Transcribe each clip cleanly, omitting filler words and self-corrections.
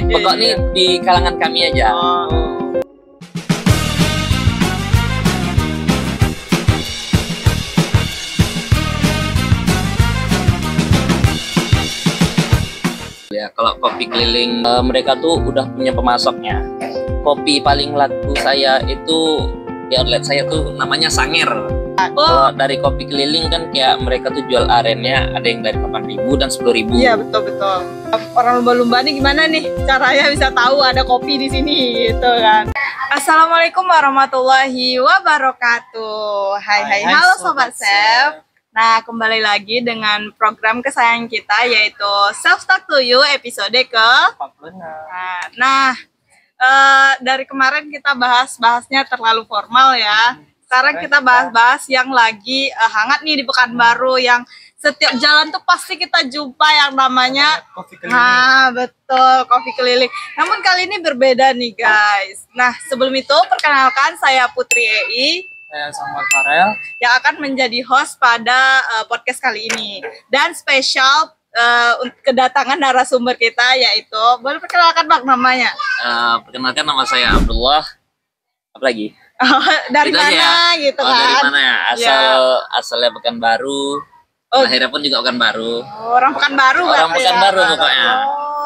Pokok nih di kalangan kami aja. Ya, kalau kopi keliling mereka tuh udah punya pemasoknya. Kopi paling laku saya itu di outlet saya tuh namanya Sanger. Kalau dari kopi keliling kan kayak mereka tuh jual arennya ada yang dari 8.000 dan 10.000. Iya, betul. Orang lumba-lumba nih gimana nih caranya bisa tahu ada kopi di sini gitu kan. Assalamualaikum warahmatullahi wabarakatuh. Hai, halo Sobat Chef. Nah, kembali lagi dengan program kesayangan kita yaitu Self Talk to You episode ke-46. Dari kemarin kita bahasnya terlalu formal ya. Sekarang kita bahas yang lagi hangat nih di Pekanbaru, yang setiap jalan tuh pasti kita jumpa yang namanya kopi keliling. Nah, betul, kopi keliling. Namun kali ini berbeda nih guys. Nah, sebelum itu perkenalkan saya Putri EI. Saya Samuel Farel Yang akan menjadi host pada podcast kali ini. Dan spesial kedatangan narasumber kita yaitu, boleh perkenalkan Bang namanya? Perkenalkan, nama saya Abdullah. Apa lagi? Dari Itu aja mana ya? gitu kan? Dari mana ya? Asalnya Pekanbaru. Lahirnya pun juga Pekanbaru. Orang Pekanbaru. Orang Pekanbaru ya? pokoknya.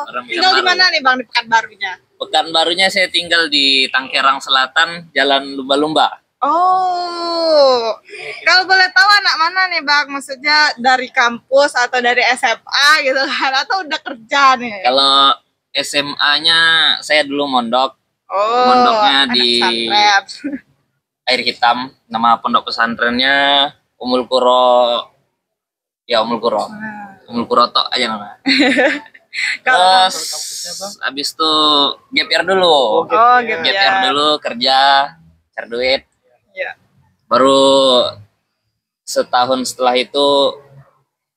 Orang Tinggal di Pekanbaru. mana nih Bang di Pekanbarunya? Pekanbarunya saya tinggal di Tangkerang Selatan, Jalan Lumba-Lumba. Oh, kalau boleh tahu anak mana nih Bang? Maksudnya dari kampus atau dari SMA gitu kan? Atau udah kerja nih? Kalau SMA-nya saya dulu mondok. Oh, Mondoknya anak di pesantren. Air Hitam. Nama pondok pesantrennya Umul Quro. Ya, Umul Quro. Umul Quro tok aja namanya. Kalau Terus habis itu gap year dulu. gitu Gap year ya. dulu, kerja, cari duit. Ya. Baru setahun setelah itu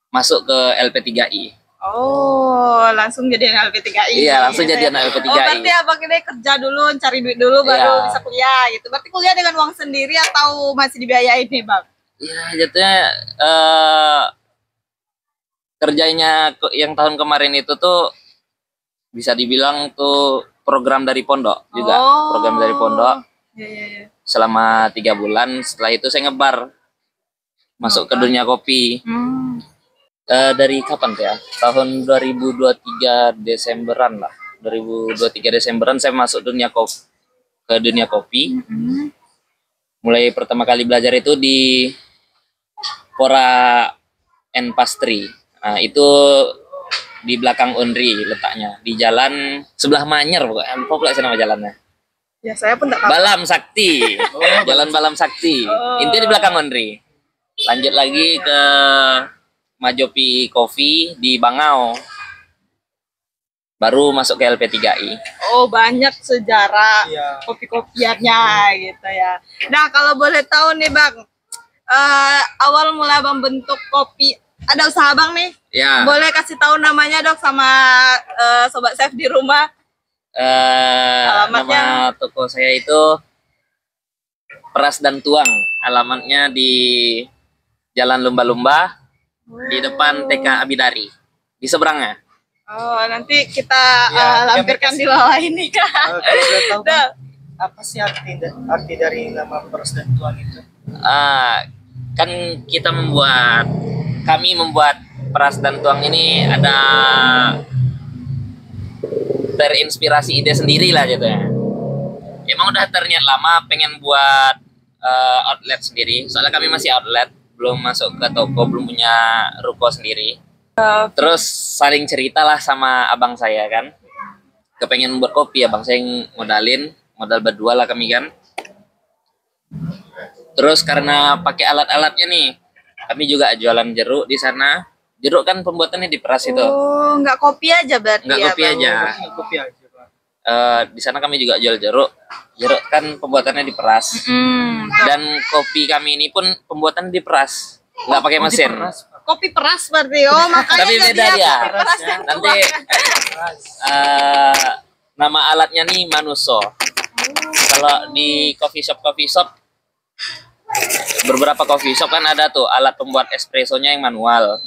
masuk ke LP3I. Oh, langsung jadi LP3I. Iya, langsung gitu jadi ya. LP3I. Oh, berarti abang ini kerja dulu, cari duit dulu, baru Iya. bisa kuliah gitu. Berarti kuliah dengan uang sendiri atau masih dibiayain nih Bang? Ya, jatuhnya kerjanya yang tahun kemarin itu tuh bisa dibilang tuh program dari pondok juga. Oh. Program dari pondok Iya. selama 3 bulan. Setelah itu saya ngebar, masuk ke dunia kopi. Dari kapan tuh ya? Tahun 2023 Desemberan lah. 2023 Desemberan saya masuk ke dunia kopi. Mulai pertama kali belajar itu di Pora and Pastry. Nah, itu di belakang Unri letaknya, di jalan sebelah Manyer pokoknya. Apa pula sih nama jalannya? Ya, saya pun tak tahu. Balam Sakti. Jalan Balam Sakti. Intinya di belakang Unri. Lanjut lagi ke Majopi Coffee di Bangau. Baru masuk ke LP3I. Oh, banyak sejarah Iya. kopi-kopiannya gitu ya. Nah, kalau boleh tahu nih Bang, awal mula Bang bentuk kopi, ada usaha Bang nih? Ya. Boleh kasih tahu namanya Dok sama Sobat Chef di rumah? Alamatnya? Nama toko saya itu Peras dan Tuang. Alamatnya di Jalan Lumba-Lumba, di depan TK Abidari, di seberangnya. Oh, nanti kita Ya, lampirkan di bawah ini kan. Boleh tahu Dah. Bang, apa sih arti dari nama Peras dan Tuang itu? Kan kami membuat Peras dan Tuang ini ada terinspirasi ide sendiri lah gitu ya. Emang udah terniat lama pengen buat outlet sendiri. Soalnya kami masih outlet, belum masuk ke toko, belum punya ruko sendiri. Terus saling cerita lah sama abang saya kan. Kepengen buat kopi, abang saya yang modal berdua lah kami kan. Terus karena pakai alat-alatnya nih, kami juga jualan jeruk di sana. Jeruk kan pembuatannya diperas itu. Oh, nggak kopi aja berarti Nggak ya, kopi Bang? aja. Kopi aja Bang. Di sana kami juga jual jeruk. Jeruk kan pembuatannya diperas. Dan kopi kami ini pun pembuatannya diperas, nggak pakai mesin. Kopi peras berarti. Oh, makanya Tapi jadi beda apa? dia. Kopi peras yang Nanti nama alatnya nih Manuso. Kalau di coffee shop beberapa coffee shop kan ada tuh alat pembuat espressonya yang manual.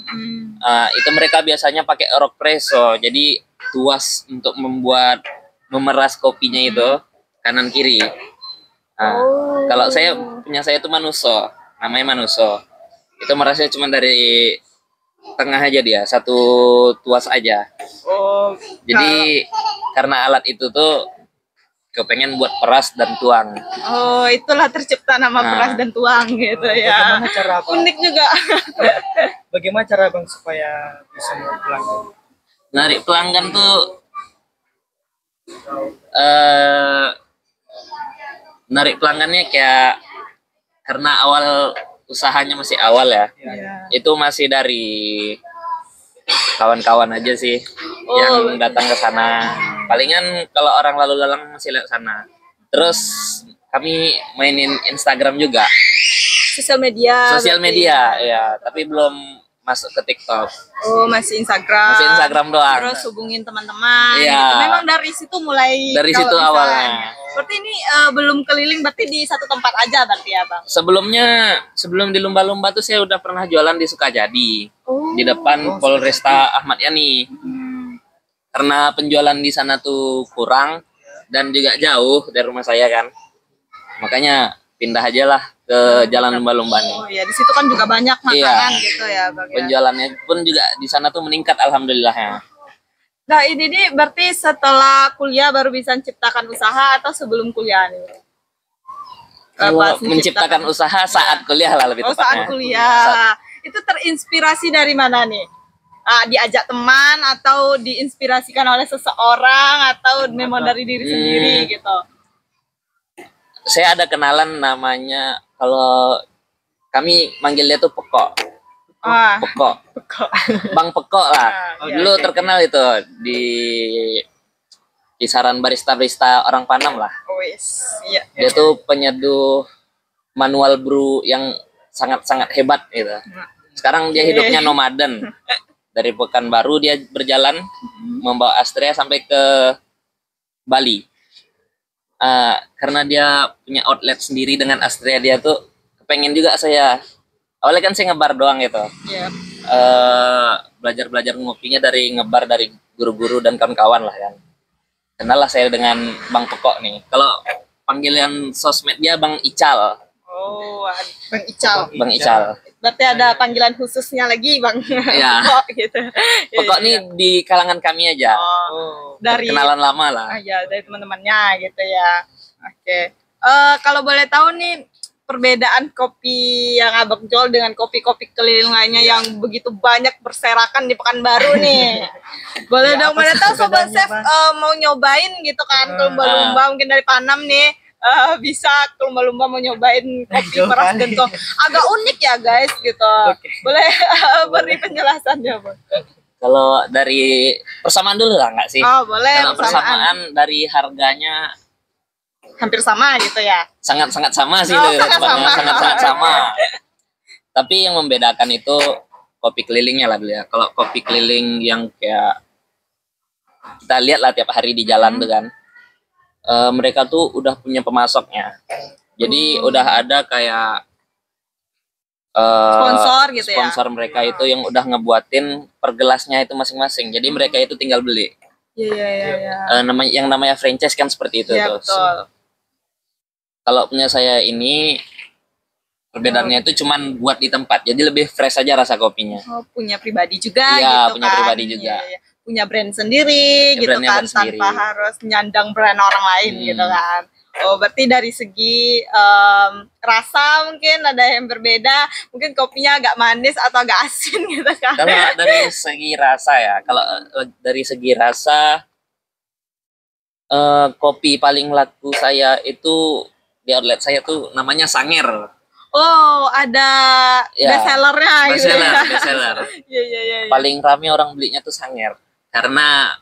Itu mereka biasanya pakai Aeropresso, jadi tuas untuk memeras kopinya itu kanan kiri. Kalau punya saya itu Manuso, namanya Manuso. Itu merasnya cuma dari tengah aja dia, satu tuas aja. Jadi karena alat itu tuh kepengen buat peras dan tuang. Itulah tercipta nama peras dan tuang gitu ya. Bagaimana cara Abang? Unik juga. Bagaimana cara Abang supaya bisa menarik pelanggan? Narik pelanggan tuh narik pelanggannya kayak karena awal usahanya masih awal ya. Itu masih dari kawan-kawan aja sih yang datang ke sana. Palingan kalau orang lalu lalang masih lewat sana. Terus kami mainin Instagram juga. Sosial media Ya, tapi belum masuk ke TikTok. Masih Instagram. Masih Instagram doang. Terus hubungin teman-teman. Iya. Gitu. Memang dari situ mulai. Dari kalau situ misalnya. awalnya. Berarti ini belum keliling, berarti di satu tempat aja berarti ya Bang? Sebelum di lumba-lumba tuh saya udah pernah jualan di Sukajadi. Di depan Polresta Ahmad Yani. Karena penjualan di sana tuh kurang dan juga jauh dari rumah saya kan. Makanya pindah aja lah ke Jalan Lumba-Lumba nih. Iya, di situ kan juga banyak makanan gitu ya Bang. Penjualannya pun juga di sana tuh meningkat alhamdulillah ya. Nah ini nih berarti setelah kuliah baru bisa menciptakan usaha atau sebelum kuliah nih? Kalau menciptakan usaha saat kuliah lah lebih tepatnya. Saat kuliah. Itu terinspirasi dari mana nih? Diajak teman atau diinspirasikan oleh seseorang atau memang dari diri sendiri gitu? Saya ada kenalan namanya, kalau kami manggil dia tuh Pekok. Pekok. Bang Pekok lah. Dulu terkenal itu di kisaran barista-barista orang Panam lah. Iya. Dia tuh penyeduh manual brew yang sangat-sangat hebat gitu. Sekarang dia hidupnya nomaden. Dari Pekanbaru dia berjalan membawa Astrea sampai ke Bali. Karena dia punya outlet sendiri dengan Astrea, dia tuh kepengen juga saya. Awalnya kan saya ngebar doang gitu. Belajar ngopinya dari ngebar dari guru-guru dan kawan-kawan lah kan. Kenal lah saya dengan Bang Pekok nih. Kalau panggilan sosmed dia Bang Ical. Bang Ical. Bang Ical. Berarti ada panggilan khususnya lagi Bang. Iya. Pekok gitu. Pekok nih di kalangan kami aja. Dari kenalan lama lah. Ya, dari teman-temannya gitu ya. Oke. Kalau boleh tahu nih perbedaan kopi yang Abang jual dengan kopi-kopi keliling lainnya yang begitu banyak berserakan di Pekanbaru nih. Boleh dong, boleh tahu Sobat Chef mau nyobain gitu kan ke lumba-lumba mungkin dari Panam nih. Bisa ke lumba-lumba mau nyobain kopi peras gentong. Agak unik ya guys gitu. Boleh beri penjelasannya Bang? Kalau dari persamaan dulu lah nggak sih? Boleh. Kalau persamaan dari harganya hampir sama gitu ya? Sangat-sangat sama sih. Sangat-sangat sama. Tapi yang membedakan itu kopi kelilingnya lah dulu ya. Kalau kopi keliling yang kayak kita lihat lah tiap hari di jalan tuh kan. Mereka tuh udah punya pemasoknya. Jadi udah ada kayak sponsor gitu ya. Sponsor mereka itu yang udah ngebuatin per gelasnya itu masing-masing. Jadi mereka itu tinggal beli. Iya. Yang namanya franchise kan seperti itu. Iya, betul. Kalau punya saya ini perbedaannya itu cuman buat di tempat. Jadi lebih fresh aja rasa kopinya. Punya pribadi juga iya, gitu punya kan. pribadi juga. Iya. Punya brand sendiri gitu kan, tanpa harus menyandang brand orang lain gitu kan. Berarti dari segi rasa mungkin ada yang berbeda, mungkin kopinya agak manis atau agak asin gitu kan. Kalau dari segi rasa ya, kalau dari segi rasa kopi paling laku saya itu di outlet saya tuh namanya Sanger. Ada bestsellernya gitu. Bestseller. Iya. Paling rame orang belinya tuh Sanger. Karena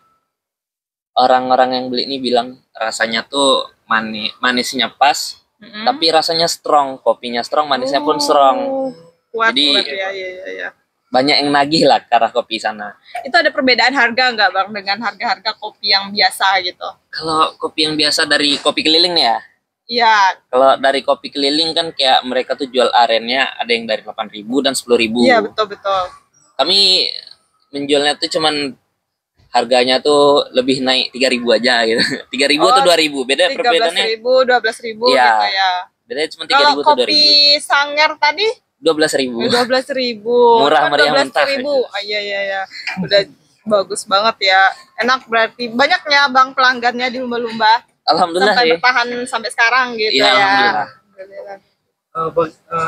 orang-orang yang beli ini bilang rasanya tuh manisnya pas, tapi rasanya strong, kopinya strong, manisnya pun strong. Kuat. Jadi ya. banyak yang nagih lah ke arah kopi sana. Itu ada perbedaan harga nggak Bang dengan harga-harga kopi yang biasa gitu? Kalau kopi yang biasa dari kopi keliling nih ya, Iya. Kalau dari kopi keliling kan kayak mereka tuh jual arennya ada yang dari 8.000 dan 10.000. Iya, betul. Kami menjualnya tuh cuman harganya tuh lebih naik 3.000 aja gitu. 3.000 atau 2.000. Beda perbedaannya. 13.000, 12.000 Iya. gitu ya. Bedanya cuma Kalau 3.000 atau 2.000. kopi Sanggar tadi 12.000. 12.000. Murah meriah mentah. 12.000. Oh, iya. Udah bagus banget ya. Enak berarti. Banyaknya bang pelanggannya di lumba-lumba. Alhamdulillah Sampai sih. bertahan sampai sekarang gitu Iya, ya. alhamdulillah.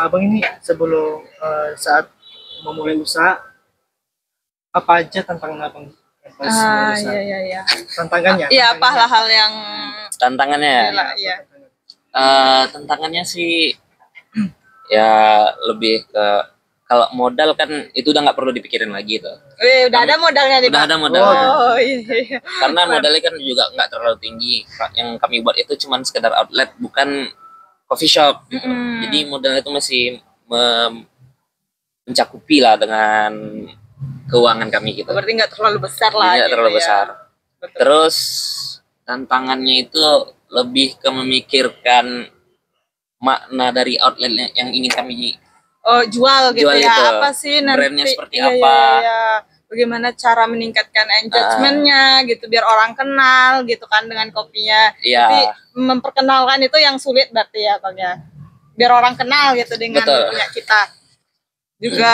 Abang ini sebelum saat memulai usaha, apa aja tantangan abang yang pas mulai usaha? Iya. Tantangannya? Iya, apa hal-hal yang Tantangannya ya. gila, iya. Tantangannya sih ya lebih ke kalau modal kan itu udah nggak perlu dipikirin lagi tuh. Udah ada modalnya nih, Udah Bang? ada modalnya. Oh, iya. Karena modalnya kan juga nggak terlalu tinggi. Yang kami buat itu cuman sekedar outlet, bukan coffee shop. Gitu. Jadi modalnya itu masih mencakupi lah dengan keuangan kami gitu. Berarti nggak terlalu besar lah. Tidak gitu terlalu ya. besar. Betul. Terus tantangannya itu lebih ke memikirkan makna dari outletnya yang ingin kami jual gitu jual ya. itu. Apa sih nanti? Brandnya seperti Iya, apa? Iya. Bagaimana cara meningkatkan engagement-nya gitu biar orang kenal gitu kan dengan kopinya. Iya. Jadi memperkenalkan itu yang sulit berarti ya, Bang ya. Biar orang kenal gitu dengan Betul. punya kita. Juga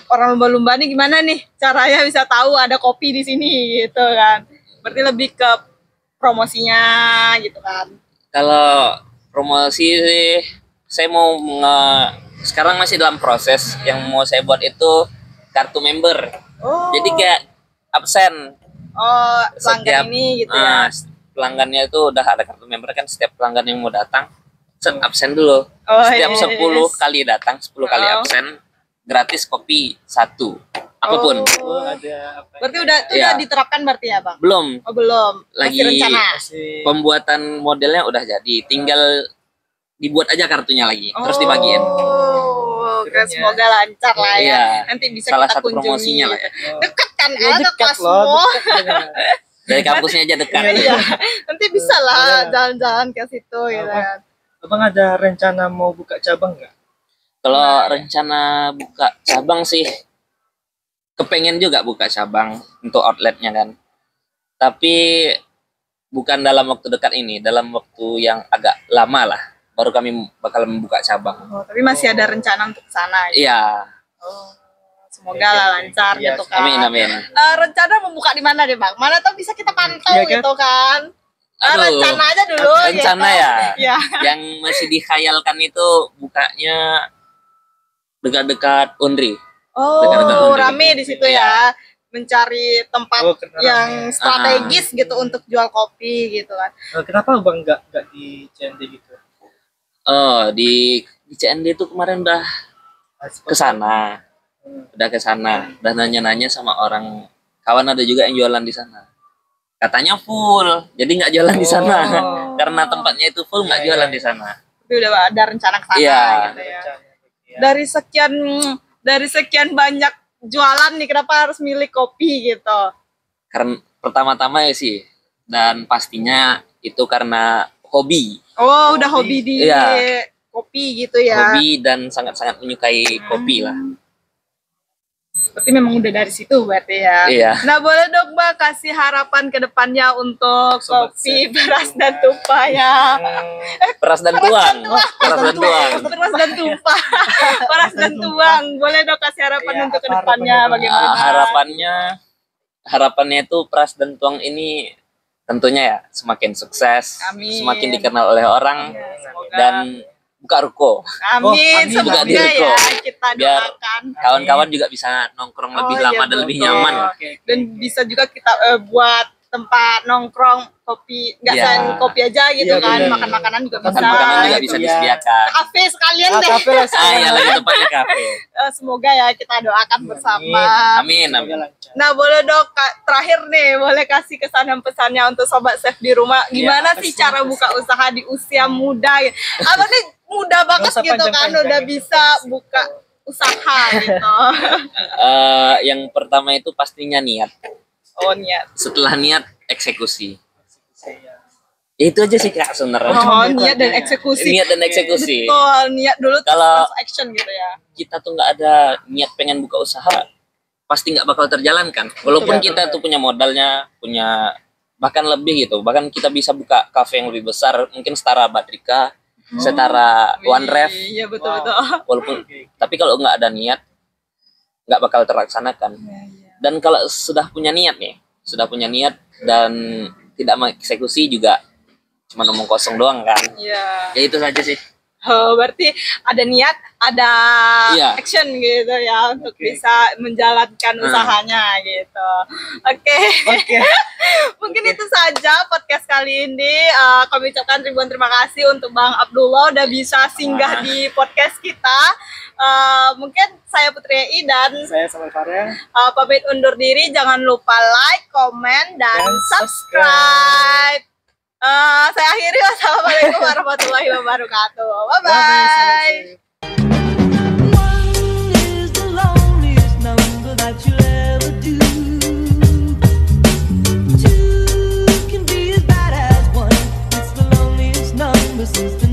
orang lumba-lumba nih gimana nih caranya bisa tahu ada kopi di sini gitu kan. Berarti lebih ke promosinya gitu kan. Kalau promosi sih saya mau sekarang masih dalam proses. Yang mau saya buat itu kartu member. Oh. Jadi kayak absen. Pelanggan ini gitu ya. Pelanggannya itu udah ada kartu member kan, setiap pelanggan yang mau datang absen dulu. Oh, Setiap iya, 10 kali datang, 10 kali absen, gratis kopi 1. Apapun. Ada apa? Berarti udah itu Iya. udah diterapkan berarti ya, Bang? Belum. Oh, belum. Lagi Masih rencana. Pembuatan modelnya udah jadi, tinggal dibuat aja kartunya lagi, terus dibagiin. Oke, semoga lancar lah ya. Iya. Nanti bisa Salah kita satu kunjungi. promosinya lah ya. Dekat kan, Ya, ada dekat kelas loh, semua. dekat. Dari kampusnya aja dekat. Iya. Nanti bisa lah Iya. jalan-jalan ke situ gitu kan. Abang ada rencana mau buka cabang nggak? Kalau rencana buka cabang sih, kepengen juga buka cabang untuk outletnya kan. Tapi bukan dalam waktu dekat ini, dalam waktu yang agak lama lah, baru kami bakal membuka cabang. Oh, tapi masih ada rencana untuk ke sana. Gitu. Iya. Oh, semoga lah lancar Iya, gitu kan. Amin. Rencana membuka di mana deh, Bang? Mana tahu bisa kita pantau Iya kan? gitu kan. Aduh, Rencana aja dulu rencana gitu. ya. Iya. Yang masih dikhayalkan itu bukanya dekat-dekat Undri. Dekat-dekat Oh, Undri. rame di situ ya. Mencari tempat Kenapa yang rame? strategis gitu untuk jual kopi gitu kan. Kenapa abang nggak di CND gitu? Oh, di CND itu kemarin udah ke sana. Udah ke sana, udah nanya-nanya sama orang kawan, ada juga yang jualan di sana. Katanya full, jadi nggak jualan di sana. Oh. Karena tempatnya itu full, nggak jualan di sana. Tapi udah ada rencana ke sana Iya. gitu ya. Dari sekian banyak jualan nih, kenapa harus milih kopi gitu? Karena pertama-tama ya sih, dan pastinya itu karena hobi. Oh, udah hobi di Iya. kopi gitu ya. Hobi dan sangat-sangat menyukai kopi lah. Berarti memang udah dari situ berarti ya. Iya. Nah, boleh dong Mbak kasih harapan ke depannya untuk Sobat kopi Chef. beras dan tumpah ya. Peras dan tuang. Peras dan tuang. Beras dan tumpah. Beras dan tuang. Boleh dong kasih harapan Iya, untuk ke apa depannya harapannya, Bang? bagaimana? Harapannya itu peras dan tuang ini tentunya ya semakin sukses, Amin. semakin dikenal oleh orang, Ya, semoga. dan buka ruko. Amin, amin. semoga Buka diri ya kok. kita Biar doakan. kawan-kawan juga bisa nongkrong lebih iya, lama dan lebih betul. nyaman. Dan bisa juga kita buat tempat nongkrong kopi, nggak Iya. selain kopi aja gitu Iya, kan, bener. makan makanan juga bisa. Makan makanan juga gitu bisa ya. disediakan. Kafe sekalian deh. Kafe lah Iya, lagi tempatnya kafe. Semoga ya kita doakan bersama. Amin, Semoga amin. lancar. Nah, boleh dong Kak, terakhir nih, boleh kasih kesan dan pesannya untuk sobat chef di rumah. Gimana sih pesan, cara buka usaha di usia muda? Apa nih muda banget Nggak usah gitu kan, panjang-panjang udah gitu. bisa buka usaha gitu. Yang pertama itu pastinya niat. Oh, niat. Setelah niat, eksekusi. Ya, itu aja sih Kak sebenarnya. Oh, niat dan eksekusi. Niat dan eksekusi. Betul, niat dulu Kalau terus action gitu ya. kita tuh nggak ada niat pengen buka usaha, pasti nggak bakal terjalankan. Walaupun kita tuh punya modalnya, punya bahkan lebih gitu. Bahkan kita bisa buka kafe yang lebih besar, mungkin setara Badrika, setara One Ref. Iya betul betul. Walaupun tapi kalau nggak ada niat, nggak bakal terlaksanakan. Dan kalau sudah punya niat nih, dan tidak mengeksekusi juga cuma ngomong kosong doang kan. Iya. Ya itu saja sih. Oh, berarti ada niat, ada Iya. action gitu ya untuk bisa menjalankan usahanya gitu. Oke. Mungkin itu saja podcast kali ini. Kami ucapkan ribuan terima kasih untuk Bang Abdullah udah bisa singgah di podcast kita. Mungkin saya Putri Ei dan Saya Samuel Farel. pamit undur diri. Jangan lupa like, komen, dan subscribe. Saya akhiri. Wassalamualaikum warahmatullahi wabarakatuh. Bye-bye. One is the loneliest number that you'll ever do. Two can be as bad as one. It's the loneliest number since the